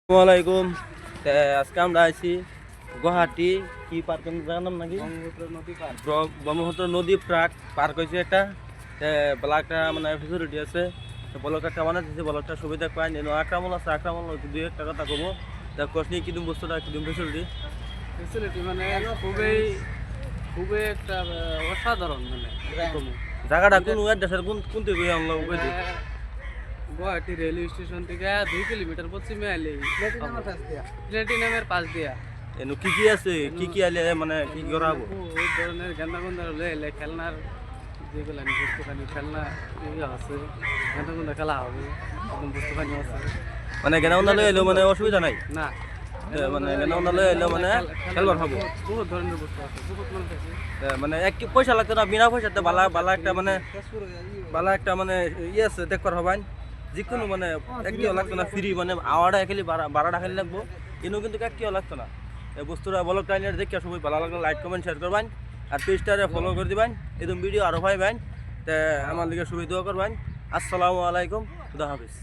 আসসালামাইকুম। আজকে আমরা আছি গুয়াহাটি কি পার্ক নাম নাকি ব্রহ্মপুত্র নদী পার্ক হয়েছে একটা বলা একটা মানে ফেসিলিটি আছে বলকটা মানে বলকটা সুবিধা পাই আক্রমণ আছে আক্রমণ দুই একটা কথা কবো কোশনি কিদম বস্তুটা কিদম ফেসিলিটি মানে খুবই খুবই একটা অসাধারণ মানে জায়গাটা কোন দেশের কোন কোন থেকে আমরা গুয়াহাটি রেলওয়ে স্টেশন থেকে 2 কিলোমিটার পশ্চিমে আলে প্লেটিনামের পাশ দিয়া এনু কি আছে কি আলে মানে কি করা হবো ওই ধরনের গেন্দা হলে এলে খেলনার যেগুলো বস্তুখানি খেলনা আছে গেন্দা খেলা হবে এখন বস্তুখানি আছে মানে গেন্দা এলো মানে অসুবিধা নাই না মানে গেন্দা এলো মানে খেলবার হবো বহুত ধরনের বস্তু আছে বহুত মানুষ আছে মানে এক পয়সা লাগতো না বিনা পয়সাতে বালা একটা মানে বালা একটা মানে ইয়ে আছে দেখবার হবাই যিকোনো মানে একটিও লাগতো না ফ্রি মানে আওয়াটা খেলি বারাটা খেলি লাগবো এনু কিন্তু একটিও লাগতো না এই বস্তুটা বলক টাইনের দেখে সবাই ভালো লাগলো লাইক কমেন্ট শেয়ার করবেন আর পেজটারে ফলো করে দিবেন এরকম ভিডিও আরও পাইবেন তে আমার লিগে সুবিধা করবেন। আসসালামু আলাইকুম, খুদা হাফিজ।